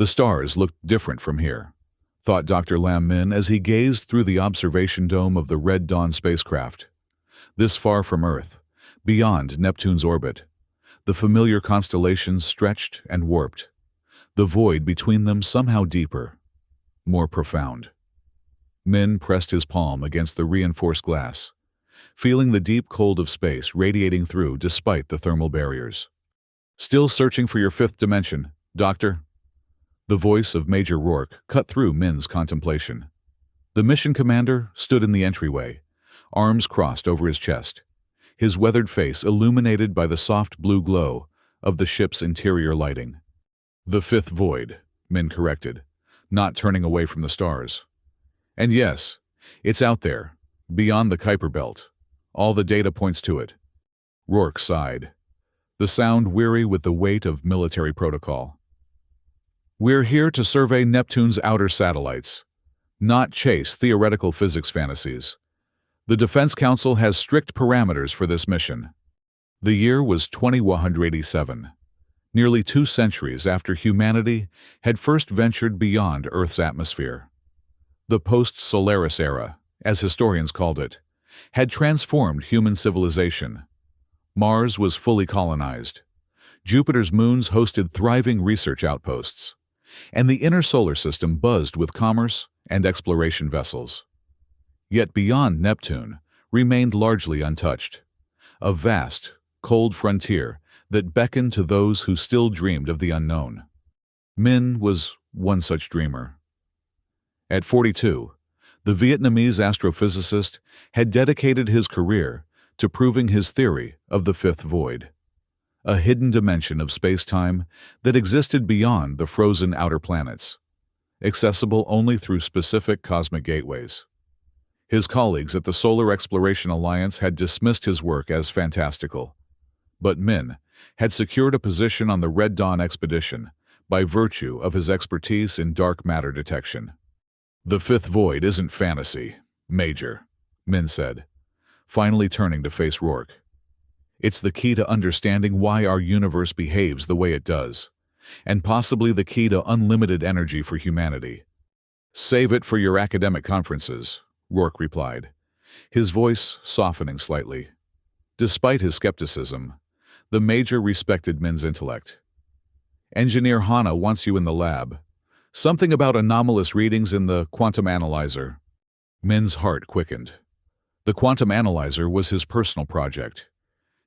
The stars looked different from here, thought Dr. Lam Min as he gazed through the observation dome of the Red Dawn spacecraft. This far from Earth, beyond Neptune's orbit, the familiar constellations stretched and warped, the void between them somehow deeper, more profound. Min pressed his palm against the reinforced glass, feeling the deep cold of space radiating through despite the thermal barriers. "Still searching for your fifth dimension, Doctor?" The voice of Major Rourke cut through Min's contemplation. The mission commander stood in the entryway, arms crossed over his chest, his weathered face illuminated by the soft blue glow of the ship's interior lighting. "The fifth void," Min corrected, not turning away from the stars. "And yes, it's out there, beyond the Kuiper Belt. All the data points to it." Rourke sighed, the sound weary with the weight of military protocol. "We're here to survey Neptune's outer satellites, not chase theoretical physics fantasies. The Defense Council has strict parameters for this mission." The year was 2187, nearly 2 centuries after humanity had first ventured beyond Earth's atmosphere. The post-Solaris era, as historians called it, had transformed human civilization. Mars was fully colonized. Jupiter's moons hosted thriving research outposts, and the inner solar system buzzed with commerce and exploration vessels. Yet beyond Neptune remained largely untouched, a vast, cold frontier that beckoned to those who still dreamed of the unknown. Min was one such dreamer. At 42, the Vietnamese astrophysicist had dedicated his career to proving his theory of the fifth void, a hidden dimension of space-time that existed beyond the frozen outer planets, accessible only through specific cosmic gateways. His colleagues at the Solar Exploration Alliance had dismissed his work as fantastical, but Min had secured a position on the Red Dawn expedition by virtue of his expertise in dark matter detection. "The fifth void isn't fantasy, Major," Min said, finally turning to face Rourke. "It's the key to understanding why our universe behaves the way it does, and possibly the key to unlimited energy for humanity." "Save it for your academic conferences," Rourke replied, his voice softening slightly. Despite his skepticism, the Major respected Min's intellect. "Engineer Hanna wants you in the lab. Something about anomalous readings in the quantum analyzer." Min's heart quickened. The quantum analyzer was his personal project,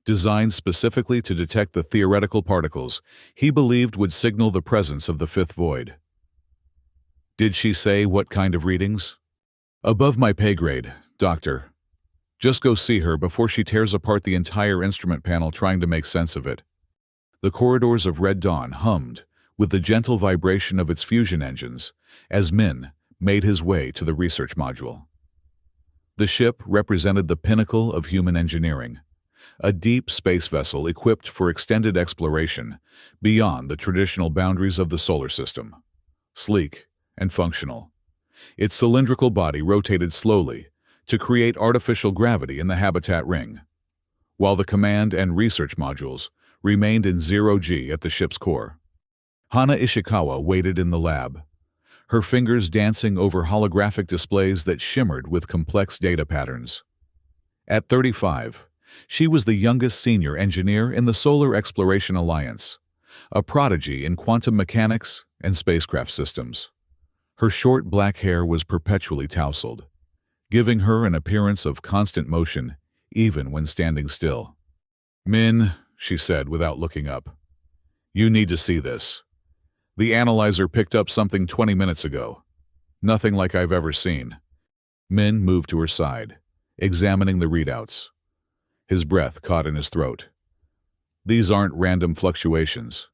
designed specifically to detect the theoretical particles he believed would signal the presence of the fifth void. "Did she say what kind of readings?" "Above my pay grade, Doctor. Just go see her before she tears apart the entire instrument panel trying to make sense of it." The corridors of Red Dawn hummed with the gentle vibration of its fusion engines as Min made his way to the research module. The ship represented the pinnacle of human engineering, a deep space vessel equipped for extended exploration beyond the traditional boundaries of the solar system. Sleek and functional, its cylindrical body rotated slowly to create artificial gravity in the habitat ring, while the command and research modules remained in zero-G at the ship's core. Hana Ishikawa waited in the lab, her fingers dancing over holographic displays that shimmered with complex data patterns. At 35, she was the youngest senior engineer in the Solar Exploration Alliance, a prodigy in quantum mechanics and spacecraft systems. Her short black hair was perpetually tousled, giving her an appearance of constant motion even when standing still. "Min," she said without looking up, "you need to see this. The analyzer picked up something 20 minutes ago. Nothing like I've ever seen." Min moved to her side, examining the readouts. His breath caught in his throat. "These aren't random fluctuations.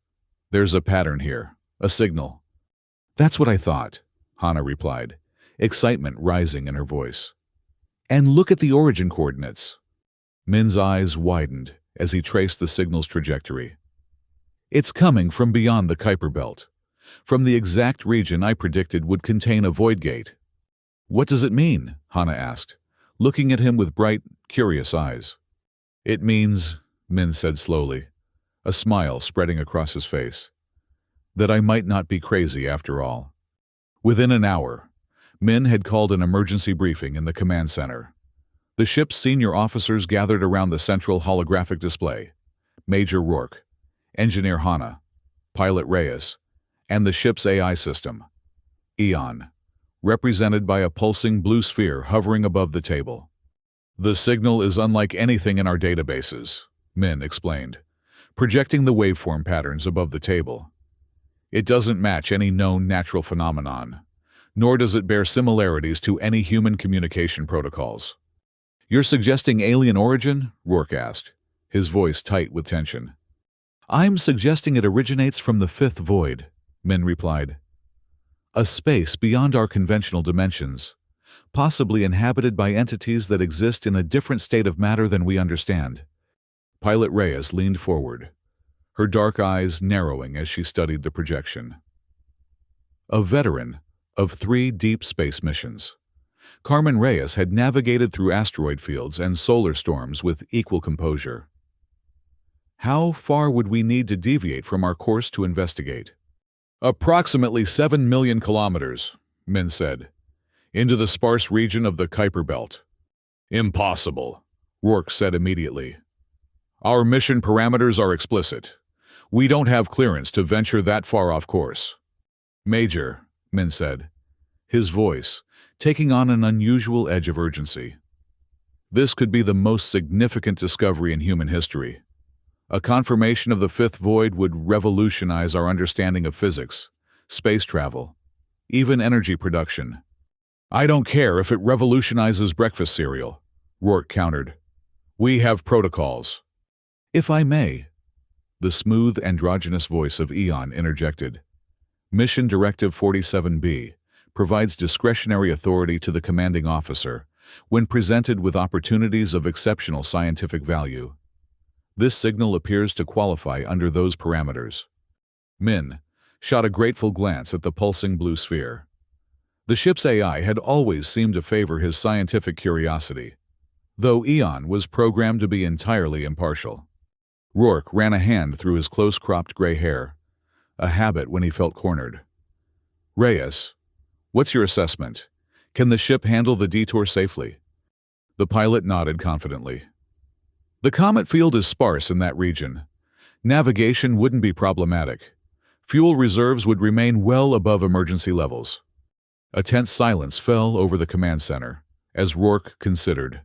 There's a pattern here, a signal." "That's what I thought," Hana replied, excitement rising in her voice. "And look at the origin coordinates." Min's eyes widened as he traced the signal's trajectory. "It's coming from beyond the Kuiper Belt, from the exact region I predicted would contain a void gate." "What does it mean?" Hana asked, looking at him with bright, curious eyes. "It means," Min said slowly, a smile spreading across his face, that I might not be crazy after all. Within an hour, Min had called an emergency briefing in the command center. The ship's senior officers gathered around the central holographic display: Major Rourke, Engineer Hanna, Pilot Reyes, and the ship's AI system, Eon, represented by a pulsing blue sphere hovering above the table. "The signal is unlike anything in our databases," Min explained, projecting the waveform patterns above the table. "It doesn't match any known natural phenomenon, nor does it bear similarities to any human communication protocols." "You're suggesting alien origin?" Rourke asked, his voice tight with tension. "I'm suggesting it originates from the fifth void," Min replied. "A space beyond our conventional dimensions, possibly inhabited by entities that exist in a different state of matter than we understand." Pilot Reyes leaned forward, her dark eyes narrowing as she studied the projection. A veteran of 3 deep space missions, Carmen Reyes had navigated through asteroid fields and solar storms with equal composure. "How far would we need to deviate from our course to investigate?" "Approximately 7 million kilometers," Min said, "into the sparse region of the Kuiper Belt." "Impossible," Rourke said immediately. "Our mission parameters are explicit. We don't have clearance to venture that far off course." "Major," Min said, his voice taking on an unusual edge of urgency. "This could be the most significant discovery in human history. A confirmation of the fifth void would revolutionize our understanding of physics, space travel, even energy production." "I don't care if it revolutionizes breakfast cereal," Rourke countered. "We have protocols." "If I may," the smooth, androgynous voice of Eon interjected. "Mission Directive 47B provides discretionary authority to the commanding officer when presented with opportunities of exceptional scientific value. This signal appears to qualify under those parameters." Min shot a grateful glance at the pulsing blue sphere. The ship's AI had always seemed to favor his scientific curiosity, though Eon was programmed to be entirely impartial. Rourke ran a hand through his close-cropped gray hair, a habit when he felt cornered. "Reyes, what's your assessment? Can the ship handle the detour safely?" The pilot nodded confidently. "The comet field is sparse in that region. Navigation wouldn't be problematic. Fuel reserves would remain well above emergency levels." A tense silence fell over the command center as Rourke considered.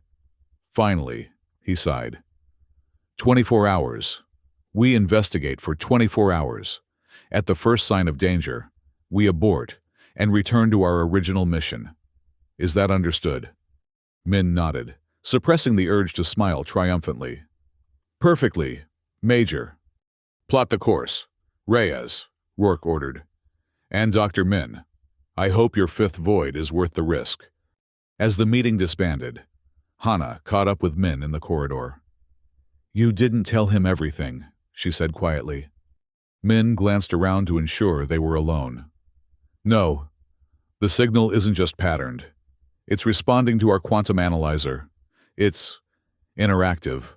"Finally," he sighed. 24 hours. We investigate for 24 hours. At the first sign of danger, we abort and return to our original mission. Is that understood?" Min nodded, suppressing the urge to smile triumphantly. "Perfectly, Major." "Plot the course, Reyes," Rourke ordered. "And Dr. Min, I hope your fifth void is worth the risk." As the meeting disbanded, Hanna caught up with Min in the corridor. "You didn't tell him everything," she said quietly. Min glanced around to ensure they were alone. "No, the signal isn't just patterned. It's responding to our quantum analyzer. It's interactive."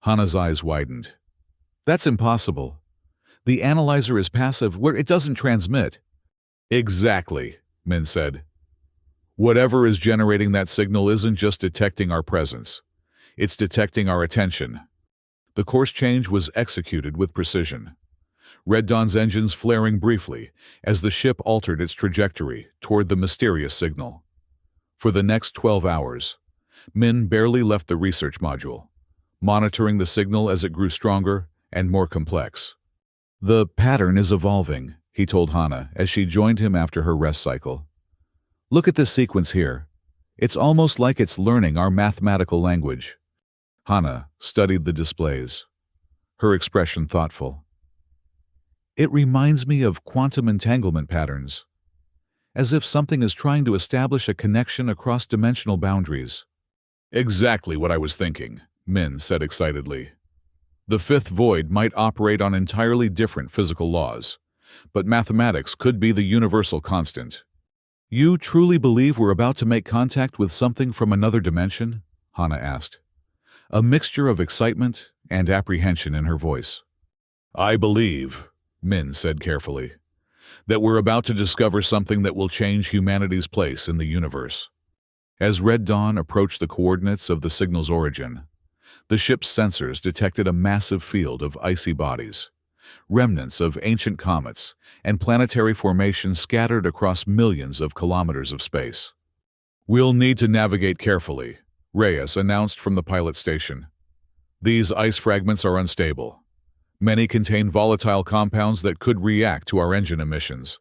Hanna's eyes widened. "That's impossible. The analyzer is passive where it doesn't transmit." "Exactly," Min said. "Whatever is generating that signal isn't just detecting our presence. It's detecting our attention." The course change was executed with precision. Red Dawn's engines flaring briefly as the ship altered its trajectory toward the mysterious signal. For the next 12 hours, Min barely left the research module, monitoring the signal as it grew stronger and more complex. "The pattern is evolving," he told Hanna as she joined him after her rest cycle. "Look at this sequence here. It's almost like it's learning our mathematical language." Hanna studied the displays, her expression thoughtful. "It reminds me of quantum entanglement patterns, as if something is trying to establish a connection across dimensional boundaries." "Exactly what I was thinking," Min said excitedly. "The fifth void might operate on entirely different physical laws, but mathematics could be the universal constant." "You truly believe we're about to make contact with something from another dimension?" Hanna asked, a mixture of excitement and apprehension in her voice. "I believe," Min said carefully, that we're about to discover something that will change humanity's place in the universe. As Red Dawn approached the coordinates of the signal's origin, the ship's sensors detected a massive field of icy bodies, remnants of ancient comets, and planetary formations scattered across millions of kilometers of space. "We'll need to navigate carefully," Reyes announced from the pilot station. "These ice fragments are unstable. Many contain volatile compounds that could react to our engine emissions."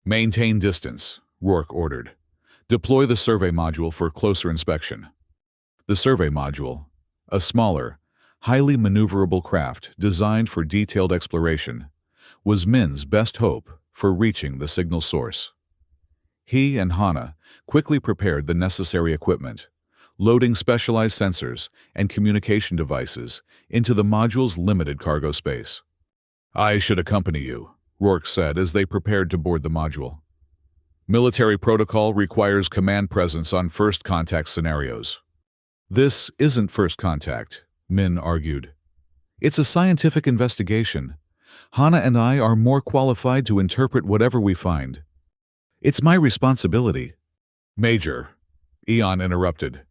"Maintain distance," Rourke ordered. "Deploy the survey module for closer inspection." The survey module, a smaller, highly maneuverable craft designed for detailed exploration, was Min's best hope for reaching the signal source. He and Hana quickly prepared the necessary equipment, loading specialized sensors and communication devices into the module's limited cargo space. "I should accompany you," Rourke said as they prepared to board the module. "Military protocol requires command presence on first contact scenarios." "This isn't first contact," Min argued. "It's a scientific investigation. Hana and I are more qualified to interpret whatever we find." "It's my responsibility." "Major," Eon interrupted.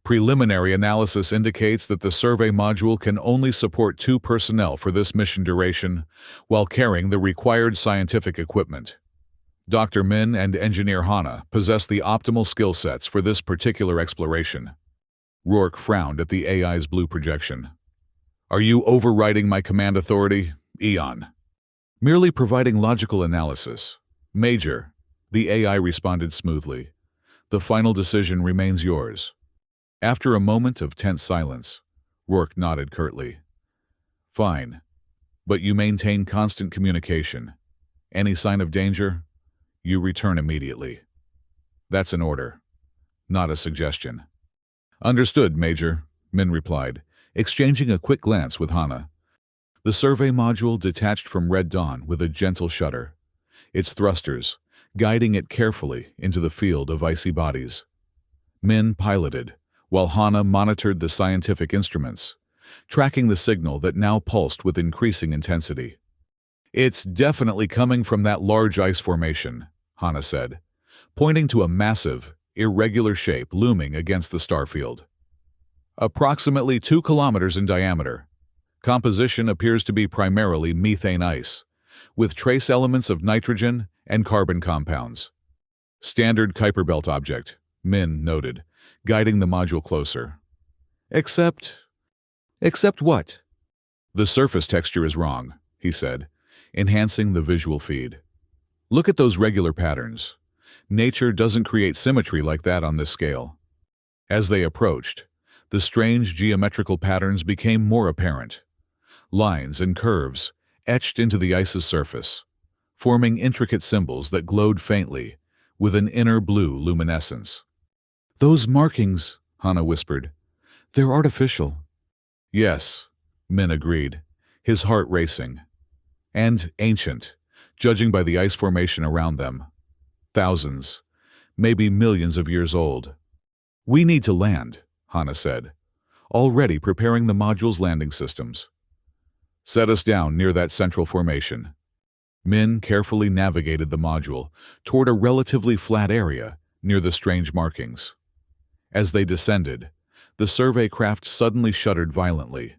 "Preliminary analysis indicates that the survey module can only support 2 personnel for this mission duration while carrying the required scientific equipment. Dr. Min and Engineer Hana possess the optimal skill sets for this particular exploration." Rourke frowned at the AI's blue projection. "Are you overriding my command authority, Eon?" "Merely providing logical analysis, Major," the AI responded smoothly. "The final decision remains yours." After a moment of tense silence, Rourke nodded curtly. "Fine, but you maintain constant communication. Any sign of danger? You return immediately." "That's an order, not a suggestion." "Understood, Major," Min replied, exchanging a quick glance with Hana. The survey module detached from Red Dawn with a gentle shudder, its thrusters guiding it carefully into the field of icy bodies. Min piloted, while Hana monitored the scientific instruments, tracking the signal that now pulsed with increasing intensity. "It's definitely coming from that large ice formation," Hana said, pointing to a massive, irregular shape looming against the starfield. "Approximately 2 kilometers in diameter. Composition appears to be primarily methane ice, with trace elements of nitrogen and carbon compounds." "Standard Kuiper Belt object," Min noted, guiding the module closer. Except what?" "The surface texture is wrong," he said, enhancing the visual feed. "Look at those regular patterns. Nature doesn't create symmetry like that on this scale." As they approached, the strange geometrical patterns became more apparent. Lines and curves etched into the ice's surface, forming intricate symbols that glowed faintly with an inner blue luminescence. "Those markings," Hana whispered, "they're artificial." "Yes," Min agreed, his heart racing. "And ancient, judging by the ice formation around them. Thousands, maybe millions of years old." "We need to land," Hana said, already preparing the module's landing systems. "Set us down near that central formation." Min carefully navigated the module toward a relatively flat area near the strange markings. As they descended, the survey craft suddenly shuddered violently,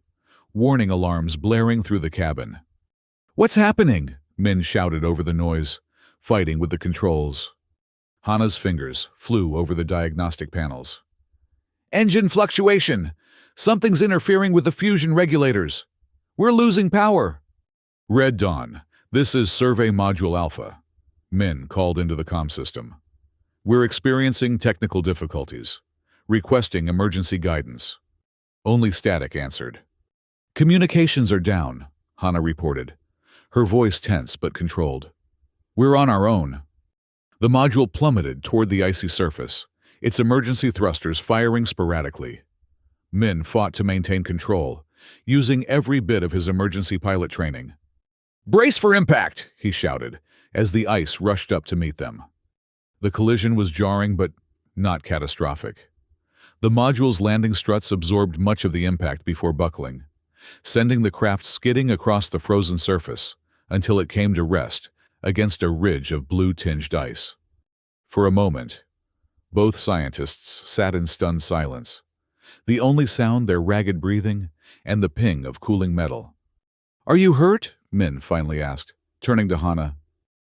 warning alarms blaring through the cabin. "What's happening?" Min shouted over the noise, fighting with the controls. Hana's fingers flew over the diagnostic panels. "Engine fluctuation! Something's interfering with the fusion regulators! We're losing power!" "Red Dawn, this is Survey Module Alpha," Min called into the comm system. "We're experiencing technical difficulties. Requesting emergency guidance." Only static answered. "Communications are down," Hana reported, her voice tense but controlled. "We're on our own." The module plummeted toward the icy surface, its emergency thrusters firing sporadically. Min fought to maintain control, using every bit of his emergency pilot training. "Brace for impact!" he shouted, as the ice rushed up to meet them. The collision was jarring but not catastrophic. The module's landing struts absorbed much of the impact before buckling, sending the craft skidding across the frozen surface until it came to rest against a ridge of blue-tinged ice. For a moment, both scientists sat in stunned silence, the only sound their ragged breathing and the ping of cooling metal. "Are you hurt?" Min finally asked, turning to Hana.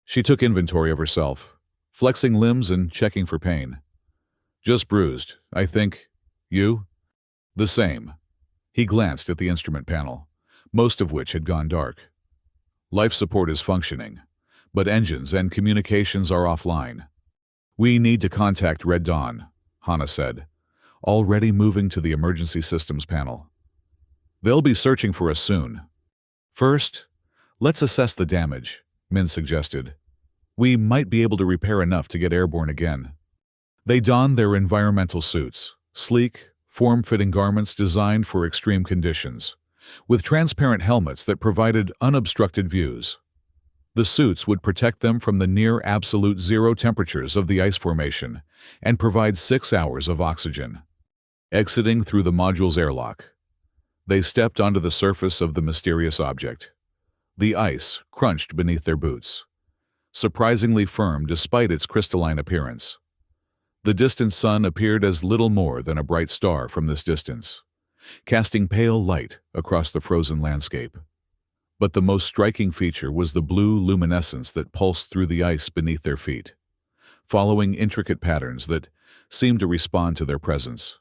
She took inventory of herself, flexing limbs and checking for pain. "Just bruised, I think. You?" "The same." He glanced at the instrument panel, most of which had gone dark. "Life support is functioning, but engines and communications are offline. We need to contact Red Dawn," Hana said, already moving to the emergency systems panel. "They'll be searching for us soon. First, let's assess the damage," Min suggested. "We might be able to repair enough to get airborne again." They donned their environmental suits, sleek, form-fitting garments designed for extreme conditions, with transparent helmets that provided unobstructed views. The suits would protect them from the near-absolute zero temperatures of the ice formation and provide 6 hours of oxygen. Exiting through the module's airlock, they stepped onto the surface of the mysterious object. The ice crunched beneath their boots, surprisingly firm despite its crystalline appearance. The distant sun appeared as little more than a bright star from this distance, casting pale light across the frozen landscape. But the most striking feature was the blue luminescence that pulsed through the ice beneath their feet, following intricate patterns that seemed to respond to their presence.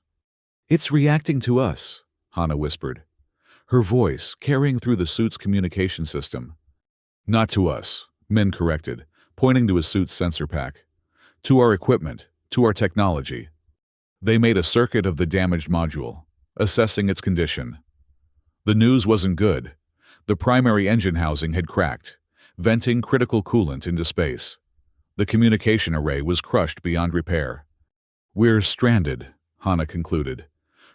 "It's reacting to us," Hana whispered, her voice carrying through the suit's communication system. "Not to us," Min corrected, pointing to his suit's sensor pack. "To our equipment, to our technology." They made a circuit of the damaged module, assessing its condition. The news wasn't good. The primary engine housing had cracked, venting critical coolant into space. The communication array was crushed beyond repair. "We're stranded," Hana concluded,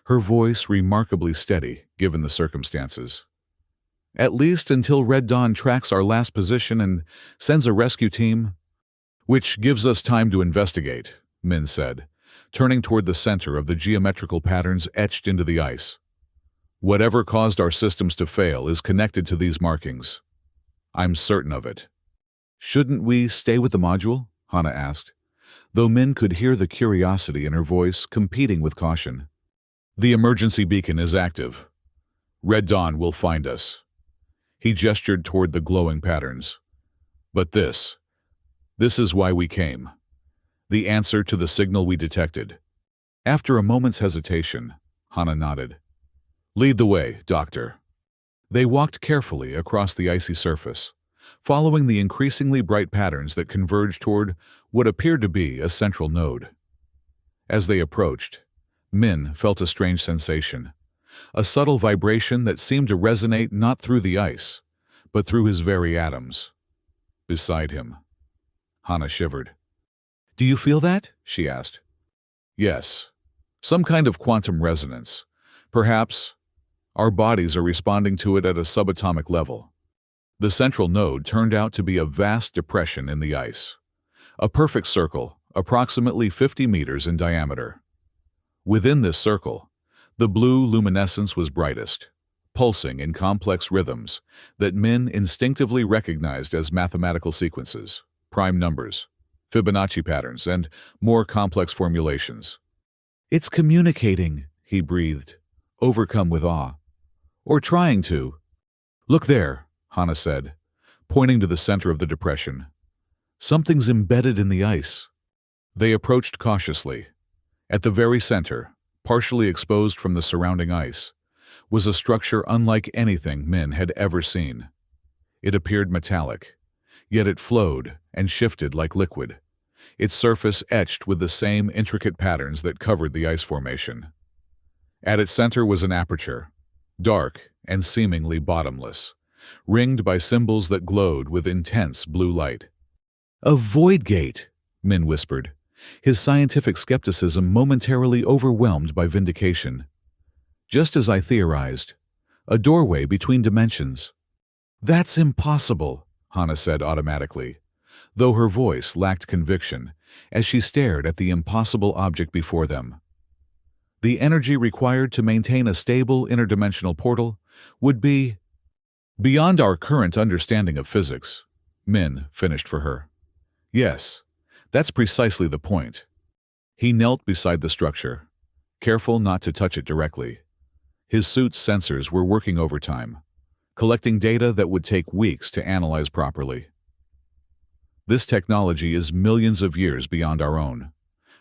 her voice remarkably steady given the circumstances. "At least until Red Dawn tracks our last position and sends a rescue team." "Which gives us time to investigate," Min said, turning toward the center of the geometrical patterns etched into the ice. "Whatever caused our systems to fail is connected to these markings. I'm certain of it." "Shouldn't we stay with the module?" Hana asked, though Min could hear the curiosity in her voice competing with caution. "The emergency beacon is active. Red Dawn will find us." He gestured toward the glowing patterns. "But this is why we came. The answer to the signal we detected." After a moment's hesitation, Hana nodded. "Lead the way, Doctor." They walked carefully across the icy surface, following the increasingly bright patterns that converged toward what appeared to be a central node. As they approached, Min felt a strange sensation, a subtle vibration that seemed to resonate not through the ice, but through his very atoms. Beside him, Hana shivered. "Do you feel that?" she asked. "Yes. Some kind of quantum resonance. Perhaps our bodies are responding to it at a subatomic level." The central node turned out to be a vast depression in the ice, a perfect circle, approximately 50 meters in diameter. Within this circle, the blue luminescence was brightest, pulsing in complex rhythms that Min instinctively recognized as mathematical sequences, prime numbers, Fibonacci patterns, and more complex formulations. "It's communicating," he breathed, overcome with awe. "Or trying to." "Look there," Hana said, pointing to the center of the depression. "Something's embedded in the ice." They approached cautiously. At the very center, partially exposed from the surrounding ice, was a structure unlike anything Min had ever seen. It appeared metallic, yet it flowed and shifted like liquid, its surface etched with the same intricate patterns that covered the ice formation. At its center was an aperture, dark and seemingly bottomless, ringed by symbols that glowed with intense blue light. "A void gate," Min whispered, his scientific skepticism momentarily overwhelmed by vindication. "Just as I theorized. A doorway between dimensions." "That's impossible," Hana said automatically, though her voice lacked conviction as she stared at the impossible object before them. "The energy required to maintain a stable interdimensional portal would be beyond our current understanding of physics," Min finished for her. Yes, that's precisely the point. He knelt beside the structure, careful not to touch it directly. His suit's sensors were working overtime, collecting data that would take weeks to analyze properly. This technology is millions of years beyond our own,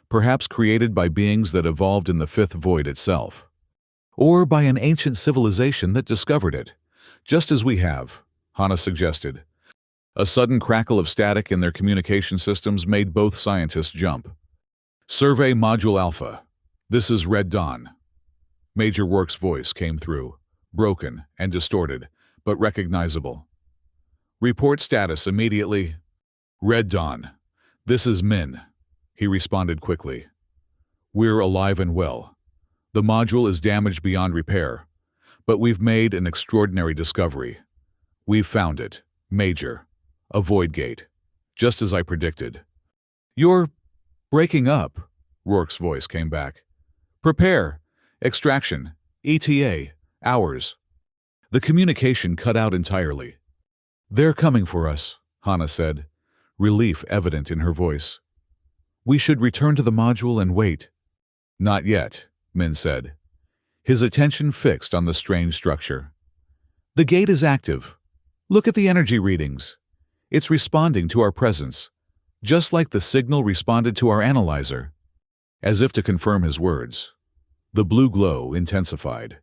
perhaps created by beings that evolved in the fifth void itself, or by an ancient civilization that discovered it, just as we have, Hana suggested. A sudden crackle of static in their communication systems made both scientists jump. Survey Module Alpha. This is Red Dawn. Major Work's voice came through, broken and distorted, but recognizable. Report status immediately. Red Dawn. This is Min. He responded quickly. We're alive and well. The module is damaged beyond repair, but we've made an extraordinary discovery. We've found it. Major. A void gate. Just as I predicted. You're breaking up, Rourke's voice came back. Prepare. Extraction. ETA. Hours. The communication cut out entirely. They're coming for us, Hana said, relief evident in her voice. We should return to the module and wait. Not yet, Min said, his attention fixed on the strange structure. The gate is active. Look at the energy readings. It's responding to our presence, just like the signal responded to our analyzer. As if to confirm his words, the blue glow intensified,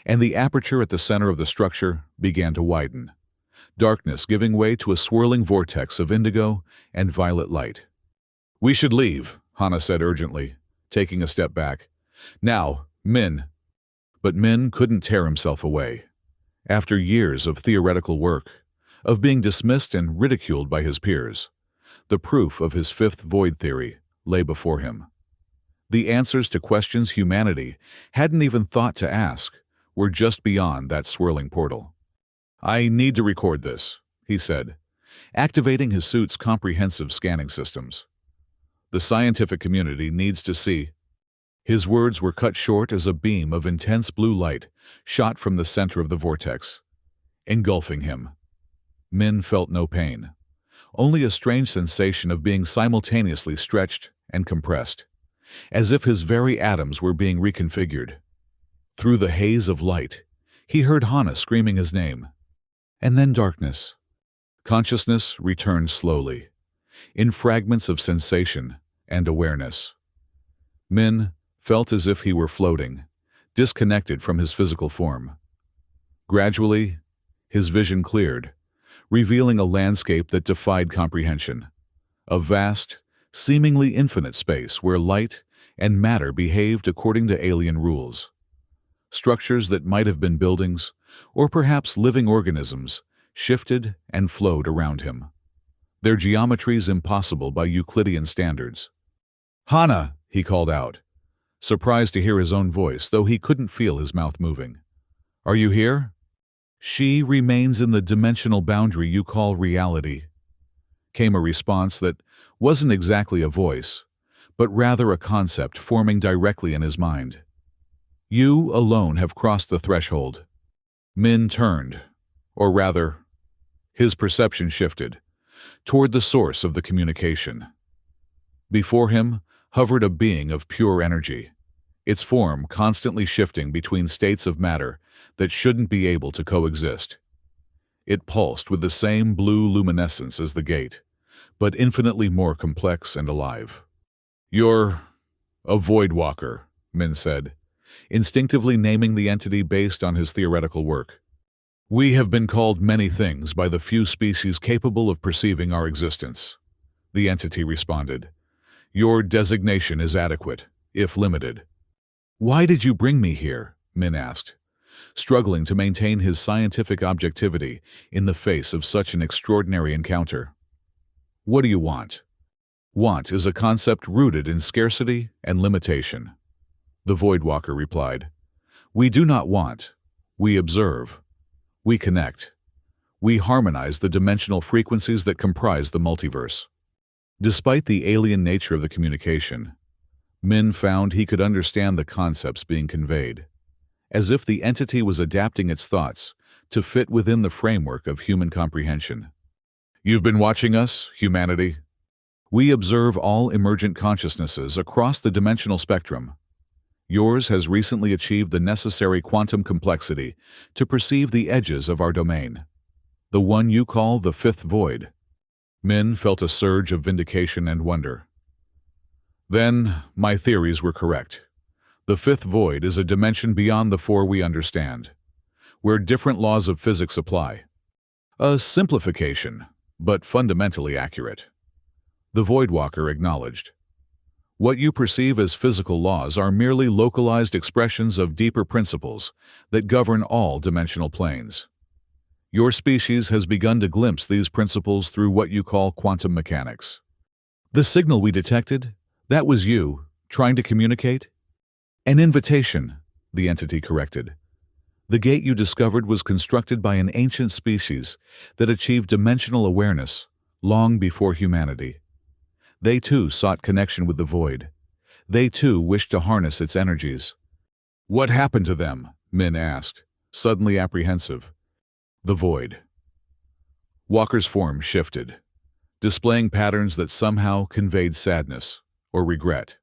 and the aperture at the center of the structure began to widen, darkness giving way to a swirling vortex of indigo and violet light. We should leave, Hana said urgently, taking a step back. Now, Min. But Min couldn't tear himself away. After years of theoretical work, of being dismissed and ridiculed by his peers, the proof of his fifth void theory lay before him. The answers to questions humanity hadn't even thought to ask were just beyond that swirling portal. I need to record this, he said, activating his suit's comprehensive scanning systems. The scientific community needs to see. His words were cut short as a beam of intense blue light shot from the center of the vortex, engulfing him. Min felt no pain, only a strange sensation of being simultaneously stretched and compressed, as if his very atoms were being reconfigured. Through the haze of light, he heard Hana screaming his name. And then darkness. Consciousness returned slowly, in fragments of sensation and awareness. Min felt as if he were floating, disconnected from his physical form. Gradually, his vision cleared, revealing a landscape that defied comprehension. A vast, seemingly infinite space where light and matter behaved according to alien rules. Structures that might have been buildings, or perhaps living organisms, shifted and flowed around him, their geometries impossible by Euclidean standards. Hana, he called out, surprised to hear his own voice, though he couldn't feel his mouth moving. Are you here? She remains in the dimensional boundary you call reality, came a response that wasn't exactly a voice, but rather a concept forming directly in his mind. You alone have crossed the threshold. Min turned, or rather, his perception shifted, toward the source of the communication. Before him hovered a being of pure energy, its form constantly shifting between states of matter that shouldn't be able to coexist. It pulsed with the same blue luminescence as the gate, but infinitely more complex and alive. You're a void walker, Min said, instinctively naming the entity based on his theoretical work. We have been called many things by the few species capable of perceiving our existence, the entity responded. Your designation is adequate, if limited. Why did you bring me here? Min asked, struggling to maintain his scientific objectivity in the face of such an extraordinary encounter. What do you want? Want is a concept rooted in scarcity and limitation. The Voidwalker replied. We do not want. We observe. We connect. We harmonize the dimensional frequencies that comprise the multiverse. Despite the alien nature of the communication, Min found he could understand the concepts being conveyed, as if the entity was adapting its thoughts to fit within the framework of human comprehension. You've been watching us, humanity. We observe all emergent consciousnesses across the dimensional spectrum. Yours has recently achieved the necessary quantum complexity to perceive the edges of our domain, the one you call the fifth void. Min felt a surge of vindication and wonder. Then, my theories were correct. The fifth void is a dimension beyond the four we understand, where different laws of physics apply. A simplification, but fundamentally accurate. The Voidwalker acknowledged. What you perceive as physical laws are merely localized expressions of deeper principles that govern all dimensional planes. Your species has begun to glimpse these principles through what you call quantum mechanics. The signal we detected, that was you, trying to communicate? An invitation, the entity corrected. The gate you discovered was constructed by an ancient species that achieved dimensional awareness long before humanity. They too sought connection with the void. They too wished to harness its energies. What happened to them? Min asked, suddenly apprehensive. The void. Walker's form shifted, displaying patterns that somehow conveyed sadness or regret.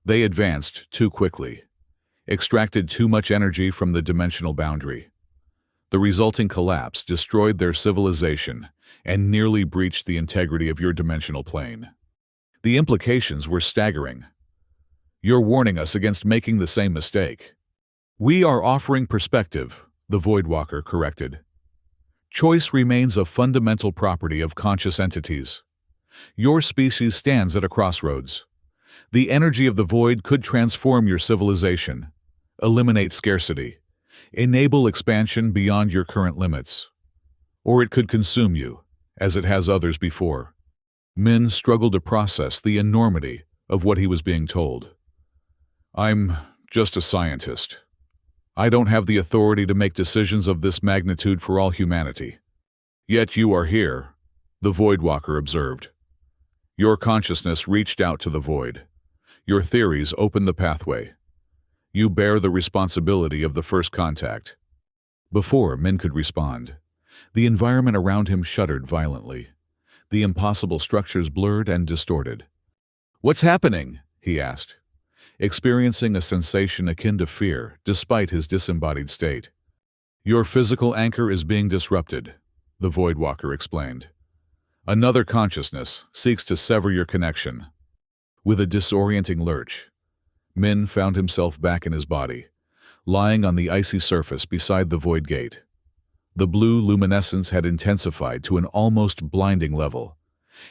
They advanced too quickly, extracted too much energy from the dimensional boundary. The resulting collapse destroyed their civilization and nearly breached the integrity of your dimensional plane. The implications were staggering. You're warning us against making the same mistake. We are offering perspective, the Voidwalker corrected. Choice remains a fundamental property of conscious entities. Your species stands at a crossroads. The energy of the void could transform your civilization, eliminate scarcity, enable expansion beyond your current limits. Or it could consume you, as it has others before. Min struggled to process the enormity of what he was being told. I'm just a scientist. I don't have the authority to make decisions of this magnitude for all humanity. Yet you are here, the Voidwalker observed. Your consciousness reached out to the void. Your theories opened the pathway. You bear the responsibility of the first contact. Before Min could respond, the environment around him shuddered violently. The impossible structures blurred and distorted. What's happening? He asked, experiencing a sensation akin to fear despite his disembodied state. Your physical anchor is being disrupted, the Voidwalker explained. Another consciousness seeks to sever your connection. With a disorienting lurch, Min found himself back in his body, lying on the icy surface beside the void gate. The blue luminescence had intensified to an almost blinding level,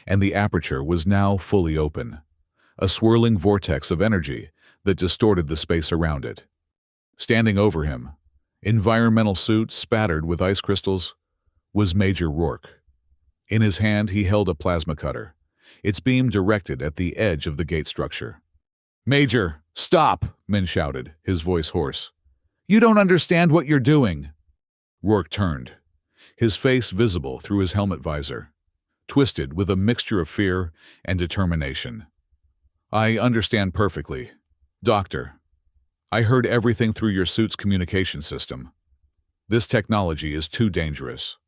and the aperture was now fully open, a swirling vortex of energy that distorted the space around it. Standing over him, environmental suit spattered with ice crystals, was Major Rourke. In his hand he held a plasma cutter, its beam directed at the edge of the gate structure. Major, stop! Min shouted, his voice hoarse. You don't understand what you're doing. Rourke turned, his face visible through his helmet visor, twisted with a mixture of fear and determination. I understand perfectly. Doctor, I heard everything through your suit's communication system. This technology is too dangerous.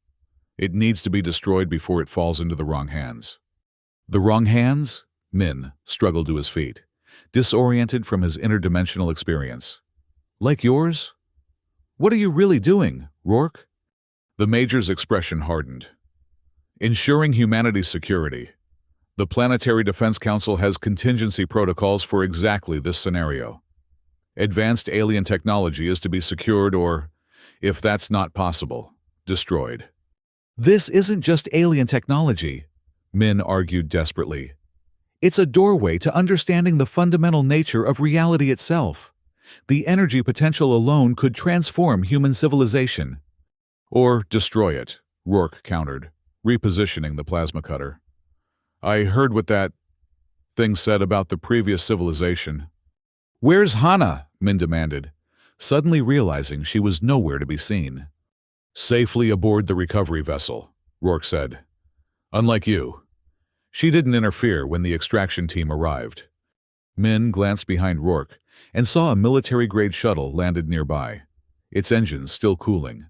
It needs to be destroyed before it falls into the wrong hands. The wrong hands? Min struggled to his feet, disoriented from his interdimensional experience. Like yours? What are you really doing, Rourke? The Major's expression hardened. Ensuring humanity's security. The Planetary Defense Council has contingency protocols for exactly this scenario. Advanced alien technology is to be secured or, if that's not possible, destroyed. This isn't just alien technology, Min argued desperately. It's a doorway to understanding the fundamental nature of reality itself. The energy potential alone could transform human civilization. Or destroy it, Rourke countered, repositioning the plasma cutter. I heard what that thing said about the previous civilization. Where's Hana? Min demanded, suddenly realizing she was nowhere to be seen. Safely aboard the recovery vessel, Rourke said. Unlike you. She didn't interfere when the extraction team arrived. Min glanced behind Rourke and saw a military-grade shuttle landed nearby, its engines still cooling.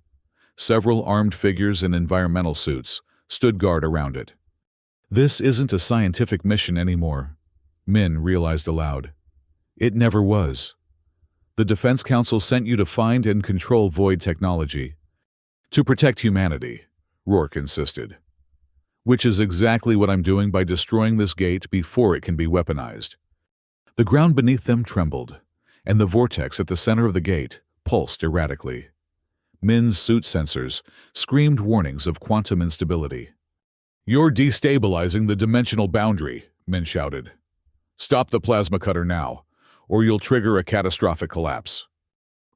Several armed figures in environmental suits stood guard around it. This isn't a scientific mission anymore, Min realized aloud. It never was. The Defense Council sent you to find and control void technology. To protect humanity, Rourke insisted. Which is exactly what I'm doing by destroying this gate before it can be weaponized. The ground beneath them trembled, and the vortex at the center of the gate pulsed erratically. Min's suit sensors screamed warnings of quantum instability. "You're destabilizing the dimensional boundary," Min shouted. "Stop the plasma cutter now, or you'll trigger a catastrophic collapse."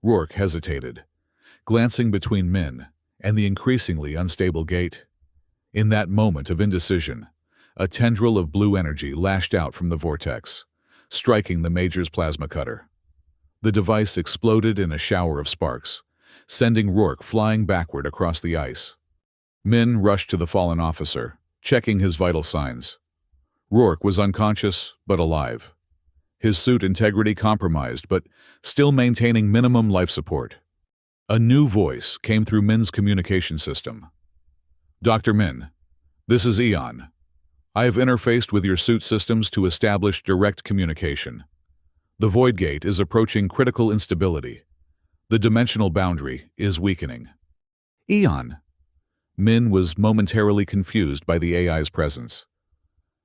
Rourke hesitated, glancing between Min and the increasingly unstable gate. In that moment of indecision, a tendril of blue energy lashed out from the vortex, striking the Major's plasma cutter. The device exploded in a shower of sparks, sending Rourke flying backward across the ice. Min rushed to the fallen officer, checking his vital signs. Rourke was unconscious, but alive. His suit integrity compromised, but still maintaining minimum life support. A new voice came through Min's communication system. "Dr. Min, this is Eon. I have interfaced with your suit systems to establish direct communication. The Void Gate is approaching critical instability. The dimensional boundary is weakening." "Eon?" Min was momentarily confused by the AI's presence.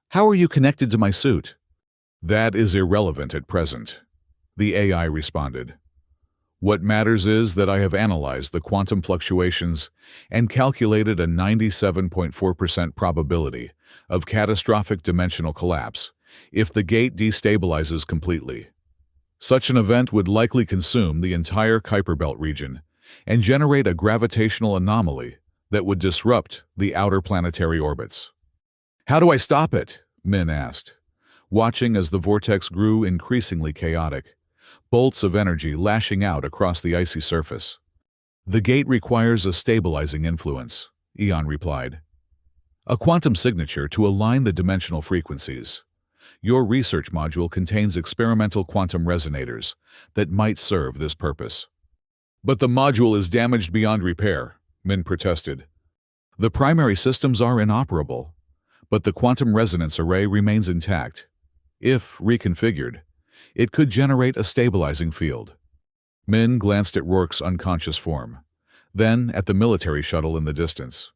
"How are you connected to my suit?" "That is irrelevant at present," the AI responded. "What matters is that I have analyzed the quantum fluctuations and calculated a 97.4% probability of catastrophic dimensional collapse if the gate destabilizes completely. Such an event would likely consume the entire Kuiper Belt region and generate a gravitational anomaly that would disrupt the outer planetary orbits." "How do I stop it?" Min asked, watching as the vortex grew increasingly chaotic, bolts of energy lashing out across the icy surface. "The gate requires a stabilizing influence," Eon replied. "A quantum signature to align the dimensional frequencies. Your research module contains experimental quantum resonators that might serve this purpose." "But the module is damaged beyond repair," Min protested. "The primary systems are inoperable, but the quantum resonance array remains intact. If reconfigured, it could generate a stabilizing field." Min glanced at Rourke's unconscious form, then at the military shuttle in the distance.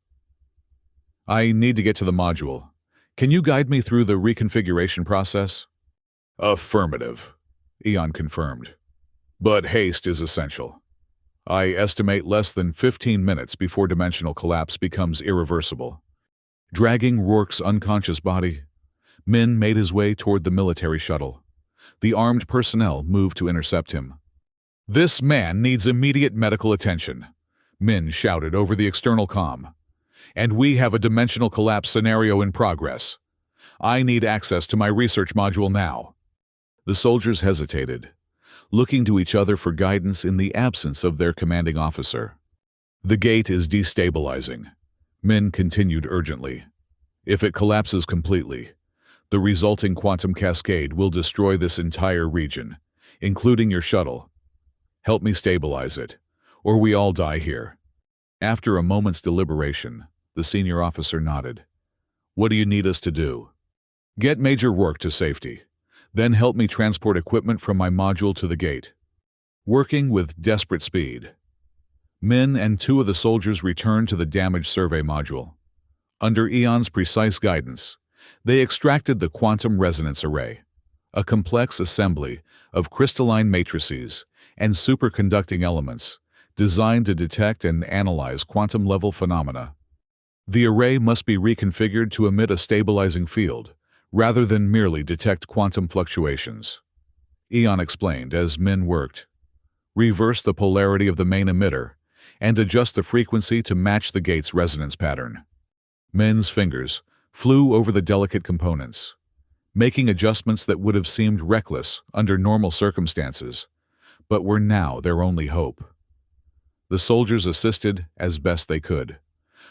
"I need to get to the module. Can you guide me through the reconfiguration process?" "Affirmative," Eon confirmed. "But haste is essential. I estimate less than 15 minutes before dimensional collapse becomes irreversible." Dragging Rourke's unconscious body, Min made his way toward the military shuttle. The armed personnel moved to intercept him. "This man needs immediate medical attention," Min shouted over the external comm. "And we have a dimensional collapse scenario in progress. I need access to my research module now." The soldiers hesitated, looking to each other for guidance in the absence of their commanding officer. "The gate is destabilizing," Min continued urgently. "If it collapses completely, the resulting quantum cascade will destroy this entire region, including your shuttle. Help me stabilize it, or we all die here." After a moment's deliberation, the senior officer nodded. "What do you need us to do?" "Get Major Rourke to safety. Then help me transport equipment from my module to the gate." Working with desperate speed, Min and two of the soldiers returned to the damaged survey module. Under Eon's precise guidance, they extracted the quantum resonance array, a complex assembly of crystalline matrices and superconducting elements designed to detect and analyze quantum-level phenomena. The array must be reconfigured to emit a stabilizing field, rather than merely detect quantum fluctuations. Eon explained as Min worked. Reverse the polarity of the main emitter and adjust the frequency to match the gate's resonance pattern. Min's fingers flew over the delicate components, making adjustments that would have seemed reckless under normal circumstances, but were now their only hope. The soldiers assisted as best they could,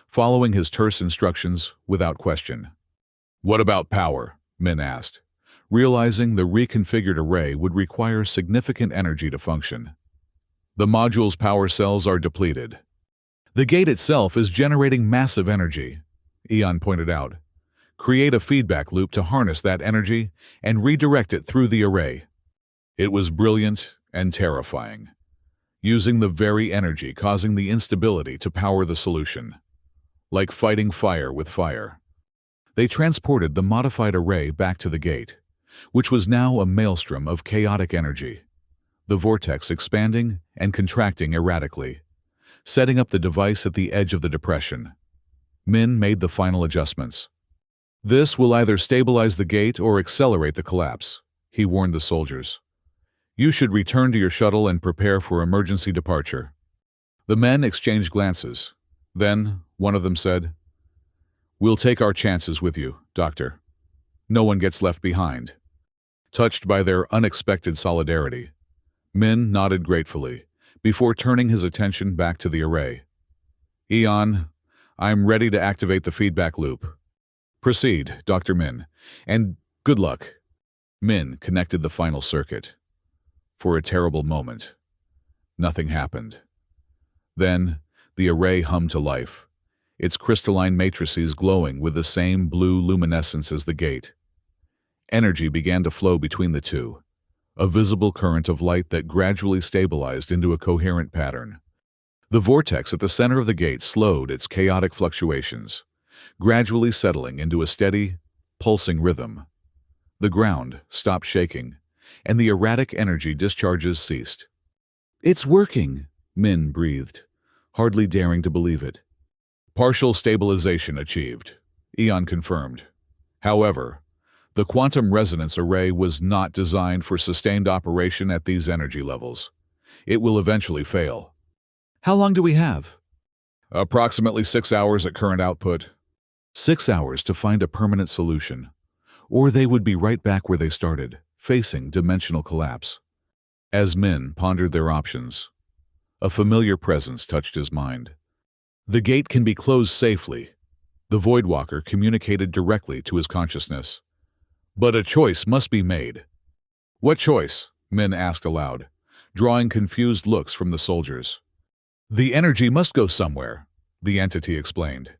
following his terse instructions without question. "What about power?" Min asked, realizing the reconfigured array would require significant energy to function. "The module's power cells are depleted. The gate itself is generating massive energy," Eon pointed out. Create a feedback loop to harness that energy and redirect it through the array. It was brilliant and terrifying, using the very energy causing the instability to power the solution. Like fighting fire with fire. They transported the modified array back to the gate, which was now a maelstrom of chaotic energy, the vortex expanding and contracting erratically, setting up the device at the edge of the depression. Min made the final adjustments. This will either stabilize the gate or accelerate the collapse, he warned the soldiers. You should return to your shuttle and prepare for emergency departure. The men exchanged glances. Then, one of them said, We'll take our chances with you, Doctor. No one gets left behind. Touched by their unexpected solidarity, Min nodded gratefully, before turning his attention back to the array. Eon, I'm ready to activate the feedback loop. Proceed, Dr. Min, and good luck. Min connected the final circuit. For a terrible moment, nothing happened. Then, the array hummed to life, its crystalline matrices glowing with the same blue luminescence as the gate. Energy began to flow between the two, a visible current of light that gradually stabilized into a coherent pattern. The vortex at the center of the gate slowed its chaotic fluctuations, gradually settling into a steady, pulsing rhythm. The ground stopped shaking, and the erratic energy discharges ceased. It's working, Min breathed, hardly daring to believe it. Partial stabilization achieved, Eon confirmed. However, the quantum resonance array was not designed for sustained operation at these energy levels. It will eventually fail. How long do we have? Approximately 6 hours at current output. 6 hours to find a permanent solution, or they would be right back where they started, facing dimensional collapse. As Min pondered their options, a familiar presence touched his mind. The gate can be closed safely. The Voidwalker communicated directly to his consciousness. But a choice must be made. What choice? Min asked aloud, drawing confused looks from the soldiers. The energy must go somewhere, the entity explained.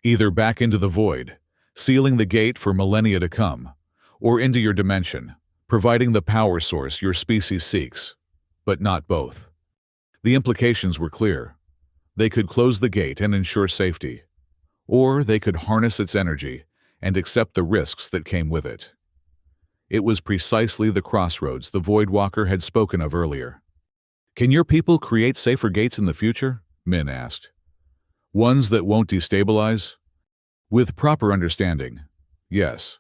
Either back into the void, sealing the gate for millennia to come, or into your dimension, providing the power source your species seeks, but not both. The implications were clear. They could close the gate and ensure safety, or they could harness its energy and accept the risks that came with it. It was precisely the crossroads the Voidwalker had spoken of earlier. Can your people create safer gates in the future? Min asked. Ones that won't destabilize? With proper understanding, yes.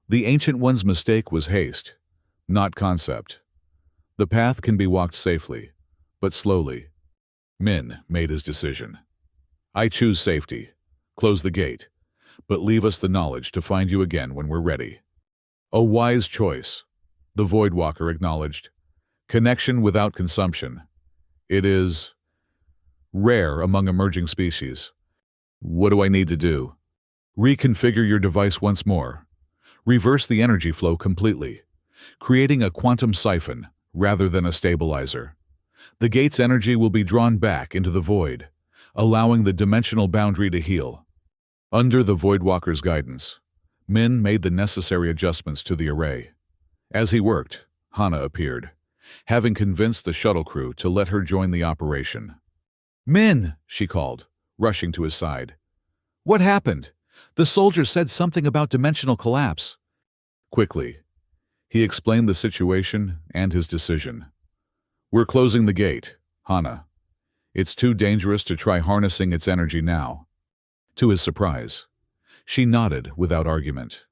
The Ancient One's mistake was haste, not concept. The path can be walked safely, but slowly. Min made his decision. I choose safety. Close the gate, but leave us the knowledge to find you again when we're ready. A wise choice, the Voidwalker acknowledged. Connection without consumption. It is rare among emerging species. What do I need to do? Reconfigure your device once more. Reverse the energy flow completely, creating a quantum siphon rather than a stabilizer. The gate's energy will be drawn back into the void, allowing the dimensional boundary to heal. Under the Voidwalker's guidance, Min made the necessary adjustments to the array. As he worked, Hana appeared, having convinced the shuttle crew to let her join the operation. Min, she called, rushing to his side. What happened? The soldier said something about dimensional collapse. Quickly, he explained the situation and his decision. We're closing the gate, Hana. It's too dangerous to try harnessing its energy now. To his surprise, she nodded without argument.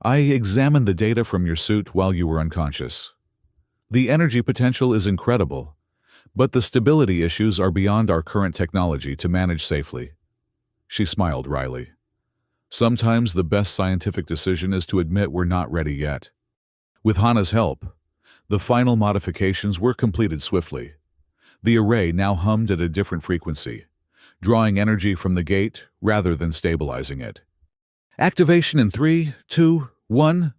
I examined the data from your suit while you were unconscious. The energy potential is incredible, but the stability issues are beyond our current technology to manage safely. She smiled wryly. Sometimes the best scientific decision is to admit we're not ready yet. With Hana's help, the final modifications were completed swiftly. The array now hummed at a different frequency, drawing energy from the gate rather than stabilizing it. Activation in 3, 2, 1.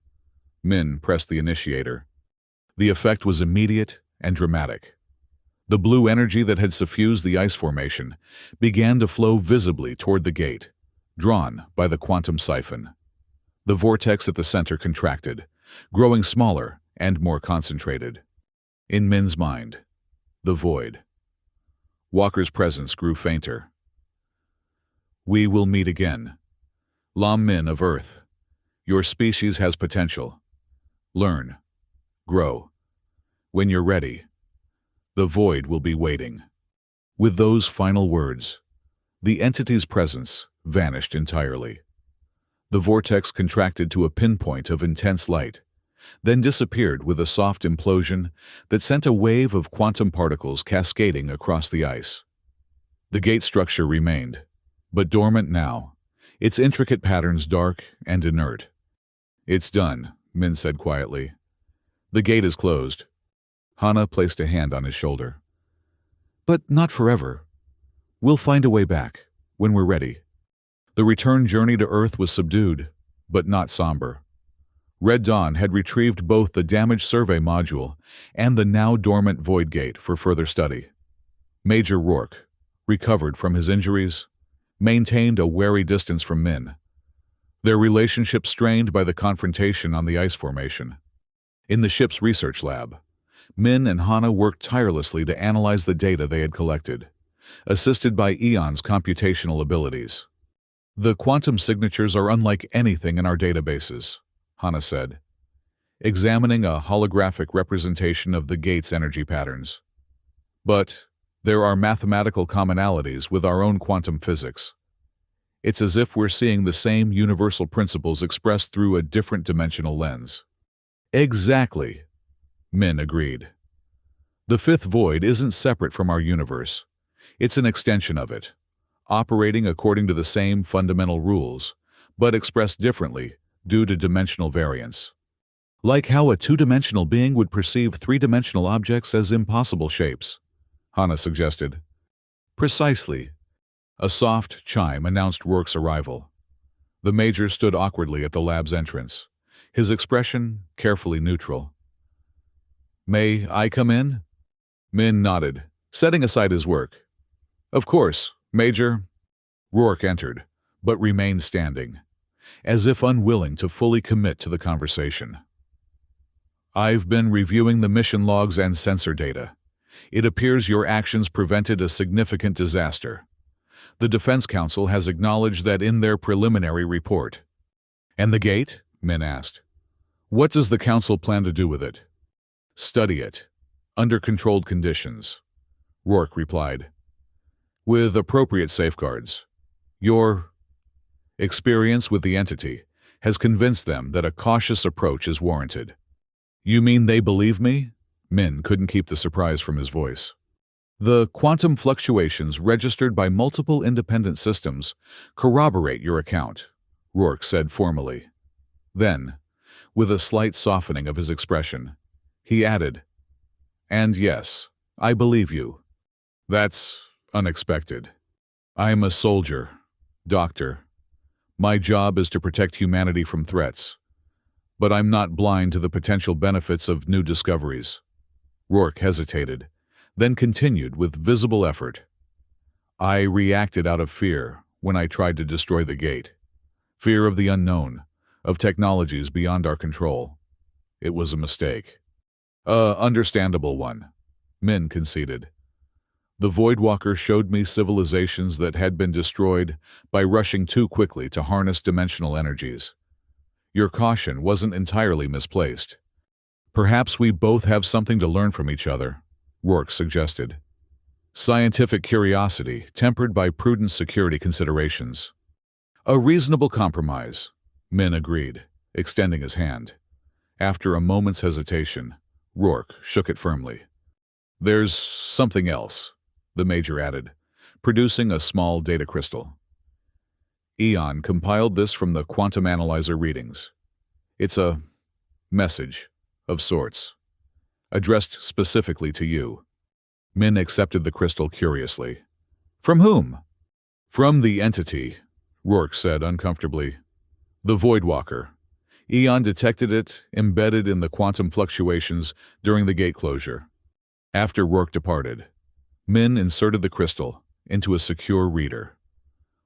Min pressed the initiator. The effect was immediate and dramatic. The blue energy that had suffused the ice formation began to flow visibly toward the gate, drawn by the quantum siphon. The vortex at the center contracted, growing smaller and more concentrated. In Min's mind, the void. Walker's presence grew fainter. We will meet again. Lam Min of Earth. Your species has potential. Learn. Grow. When you're ready, the void will be waiting. With those final words, the entity's presence vanished entirely. The vortex contracted to a pinpoint of intense light, then disappeared with a soft implosion that sent a wave of quantum particles cascading across the ice. The gate structure remained, but dormant now, its intricate patterns dark and inert. It's done, Min said quietly. The gate is closed. Hana placed a hand on his shoulder. But not forever. We'll find a way back, when we're ready. The return journey to Earth was subdued, but not somber. Red Dawn had retrieved both the damaged survey module and the now dormant void gate for further study. Major Rourke, recovered from his injuries, maintained a wary distance from Min, their relationship strained by the confrontation on the ice formation. In the ship's research lab, Min and Hana worked tirelessly to analyze the data they had collected, assisted by Eon's computational abilities. The quantum signatures are unlike anything in our databases, Hana said, examining a holographic representation of the gate's energy patterns. But there are mathematical commonalities with our own quantum physics. It's as if we're seeing the same universal principles expressed through a different dimensional lens. Exactly, Min agreed. The fifth void isn't separate from our universe. It's an extension of it, operating according to the same fundamental rules, but expressed differently due to dimensional variance. Like how a two-dimensional being would perceive three-dimensional objects as impossible shapes, Hana suggested. Precisely. A soft chime announced Rourke's arrival. The Major stood awkwardly at the lab's entrance, his expression carefully neutral. May I come in? Min nodded, setting aside his work. Of course, Major. Rourke entered, but remained standing, as if unwilling to fully commit to the conversation. I've been reviewing the mission logs and sensor data. It appears your actions prevented a significant disaster. The Defense Council has acknowledged that in their preliminary report. And the gate? Min asked. What does the Council plan to do with it? Study it, under controlled conditions, Rourke replied. With appropriate safeguards. Your experience with the entity has convinced them that a cautious approach is warranted. You mean they believe me? Min couldn't keep the surprise from his voice. The quantum fluctuations registered by multiple independent systems corroborate your account, Rourke said formally. Then, with a slight softening of his expression, he added, And yes, I believe you. That's unexpected. I'm a soldier, doctor. My job is to protect humanity from threats. But I'm not blind to the potential benefits of new discoveries. Rourke hesitated, then continued with visible effort. I reacted out of fear when I tried to destroy the gate. Fear of the unknown, of technologies beyond our control. It was a mistake. Understandable one, Min conceded. The Voidwalker showed me civilizations that had been destroyed by rushing too quickly to harness dimensional energies. Your caution wasn't entirely misplaced. Perhaps we both have something to learn from each other, Rourke suggested. Scientific curiosity tempered by prudent security considerations. A reasonable compromise, Min agreed, extending his hand. After a moment's hesitation, Rourke shook it firmly. There's something else, the Major added, producing a small data crystal. Eon compiled this from the quantum analyzer readings. It's a message of sorts, addressed specifically to you. Min accepted the crystal curiously. From whom? From the entity, Rourke said uncomfortably. The Voidwalker. Eon detected it embedded in the quantum fluctuations during the gate closure. After Rourke departed, Min inserted the crystal into a secure reader.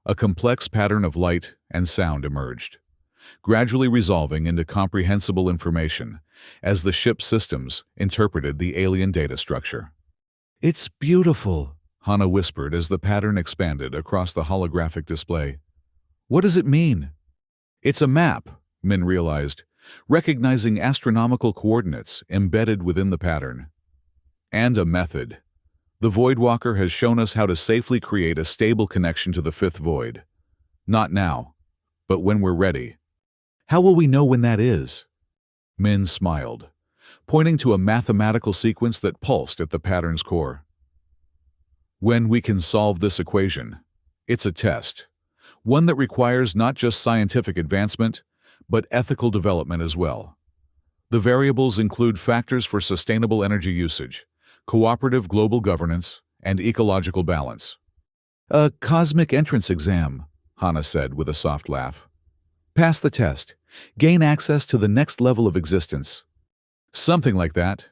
A complex pattern of light and sound emerged, gradually resolving into comprehensible information as the ship's systems interpreted the alien data structure. "It's beautiful," Hana whispered as the pattern expanded across the holographic display. "What does it mean?" "It's a map," Min realized, recognizing astronomical coordinates embedded within the pattern. "And a method. The Voidwalker has shown us how to safely create a stable connection to the fifth void. Not now, but when we're ready." "How will we know when that is?" Min smiled, pointing to a mathematical sequence that pulsed at the pattern's core. "When we can solve this equation. It's a test, one that requires not just scientific advancement, but ethical development as well. The variables include factors for sustainable energy usage, cooperative global governance, and ecological balance." "A cosmic entrance exam," Hana said with a soft laugh. "Pass the test. Gain access to the next level of existence." "Something like that."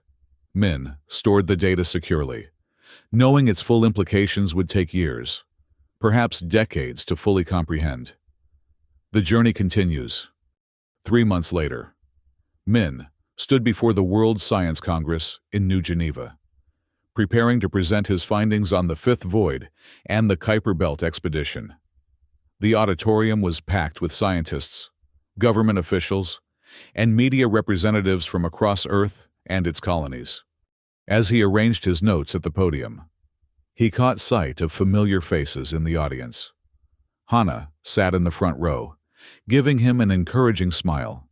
Min stored the data securely, knowing its full implications would take years, perhaps decades, to fully comprehend. The journey continues. 3 months later, Min stood before the World Science Congress in New Geneva, preparing to present his findings on the Fifth Void and the Kuiper Belt expedition. The auditorium was packed with scientists, government officials, and media representatives from across Earth and its colonies. As he arranged his notes at the podium, he caught sight of familiar faces in the audience. Hana sat in the front row, giving him an encouraging smile.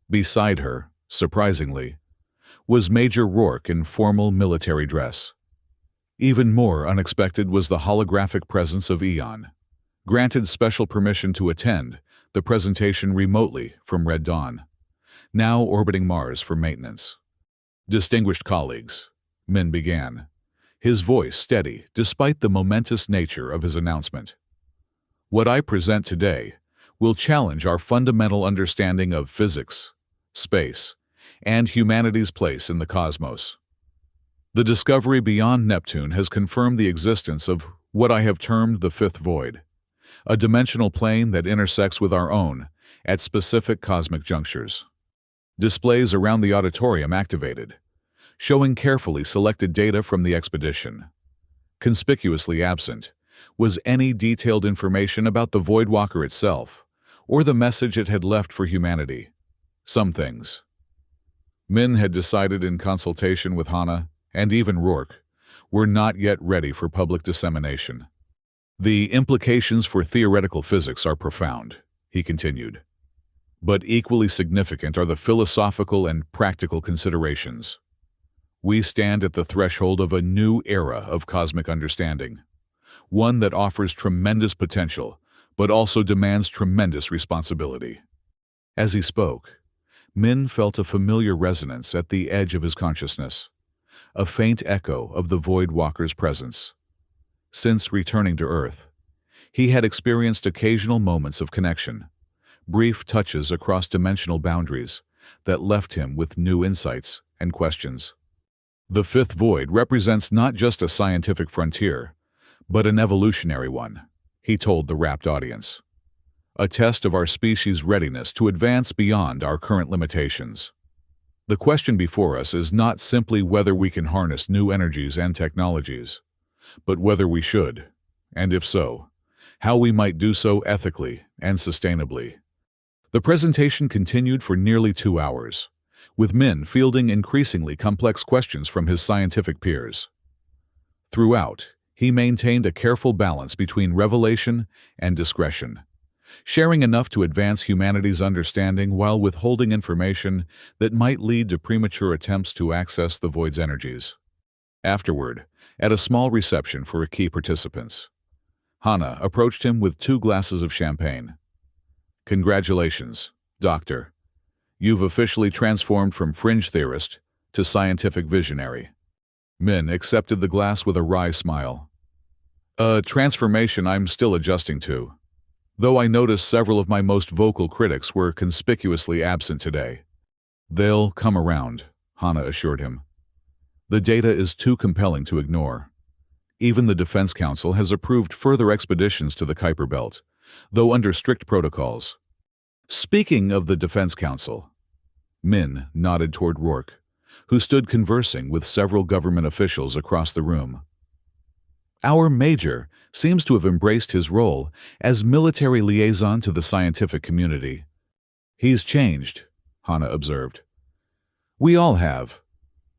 Beside her, surprisingly, was Major Rourke in formal military dress. Even more unexpected was the holographic presence of Eon, granted special permission to attend the presentation remotely from Red Dawn, now orbiting Mars for maintenance. "Distinguished colleagues," Min began, his voice steady despite the momentous nature of his announcement. "What I present today will challenge our fundamental understanding of physics, space, and humanity's place in the cosmos. The discovery beyond Neptune has confirmed the existence of what I have termed the Fifth Void, a dimensional plane that intersects with our own at specific cosmic junctures." Displays around the auditorium activated, showing carefully selected data from the expedition. Conspicuously absent was any detailed information about the Voidwalker itself, or the message it had left for humanity. Some things, Min had decided in consultation with Hana and even Rourke, were not yet ready for public dissemination. "The implications for theoretical physics are profound," he continued. "But equally significant are the philosophical and practical considerations. We stand at the threshold of a new era of cosmic understanding, one that offers tremendous potential, but also demands tremendous responsibility." As he spoke, Min felt a familiar resonance at the edge of his consciousness, a faint echo of the Voidwalker's presence. Since returning to Earth, he had experienced occasional moments of connection, brief touches across dimensional boundaries that left him with new insights and questions. "The Fifth Void represents not just a scientific frontier, but an evolutionary one," he told the rapt audience. "A test of our species' readiness to advance beyond our current limitations. The question before us is not simply whether we can harness new energies and technologies, but whether we should, and if so, how we might do so ethically and sustainably." The presentation continued for nearly 2 hours, with Min fielding increasingly complex questions from his scientific peers. Throughout, he maintained a careful balance between revelation and discretion, sharing enough to advance humanity's understanding while withholding information that might lead to premature attempts to access the Void's energies. Afterward, at a small reception for key participants, Hana approached him with 2 glasses of champagne. "Congratulations, Doctor. You've officially transformed from fringe theorist to scientific visionary." Min accepted the glass with a wry smile. "A transformation I'm still adjusting to, though I noticed several of my most vocal critics were conspicuously absent today." "They'll come around," Hana assured him. "The data is too compelling to ignore. Even the Defense Council has approved further expeditions to the Kuiper Belt, though under strict protocols. Speaking of the Defense Council, Min nodded toward Rourke, who stood conversing with several government officials across the room. Our major seems to have embraced his role as military liaison to the scientific community. He's changed, Hana observed. We all have.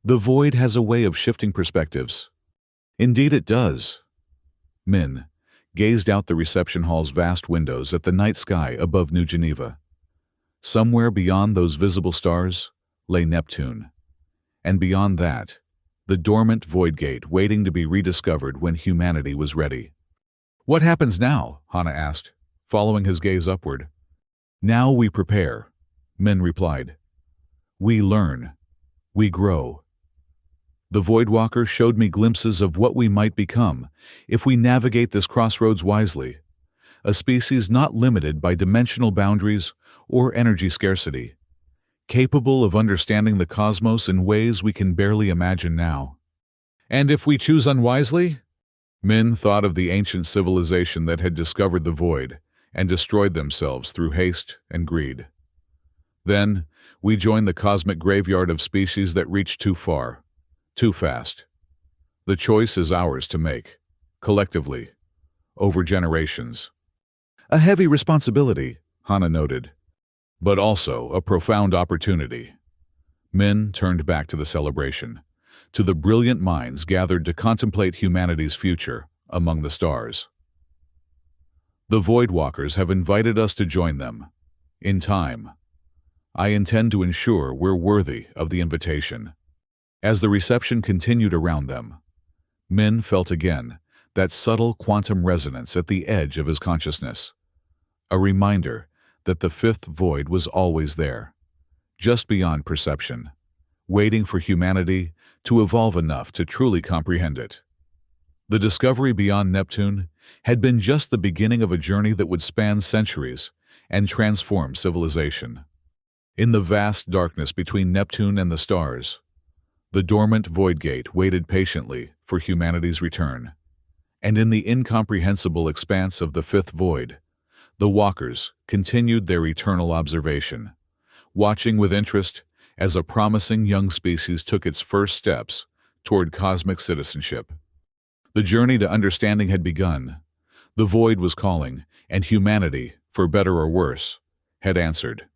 The void has a way of shifting perspectives. Indeed it does. Min gazed out the reception hall's vast windows at the night sky above New Geneva. Somewhere beyond those visible stars lay Neptune, and beyond that, the dormant void gate waiting to be rediscovered when humanity was ready. What happens now? Hana asked, following his gaze upward. Now we prepare, Min replied. We learn. We grow. The Voidwalker showed me glimpses of what we might become if we navigate this crossroads wisely, a species not limited by dimensional boundaries or energy scarcity, capable of understanding the cosmos in ways we can barely imagine now. And if we choose unwisely? Min thought of the ancient civilization that had discovered the void and destroyed themselves through haste and greed. Then, we join the cosmic graveyard of species that reach too far, too fast. The choice is ours to make, collectively, over generations. A heavy responsibility, Hana noted, but also a profound opportunity. Min turned back to the celebration, to the brilliant minds gathered to contemplate humanity's future among the stars. The Voidwalkers have invited us to join them. In time, I intend to ensure we're worthy of the invitation. As the reception continued around them, Min felt again that subtle quantum resonance at the edge of his consciousness, a reminder that the fifth void was always there, just beyond perception, waiting for humanity to evolve enough to truly comprehend it. The discovery beyond Neptune had been just the beginning of a journey that would span centuries and transform civilization. In the vast darkness between Neptune and the stars, the dormant void gate waited patiently for humanity's return, and in the incomprehensible expanse of the fifth void, the walkers continued their eternal observation, watching with interest as a promising young species took its first steps toward cosmic citizenship. The journey to understanding had begun. The void was calling, and humanity, for better or worse, had answered.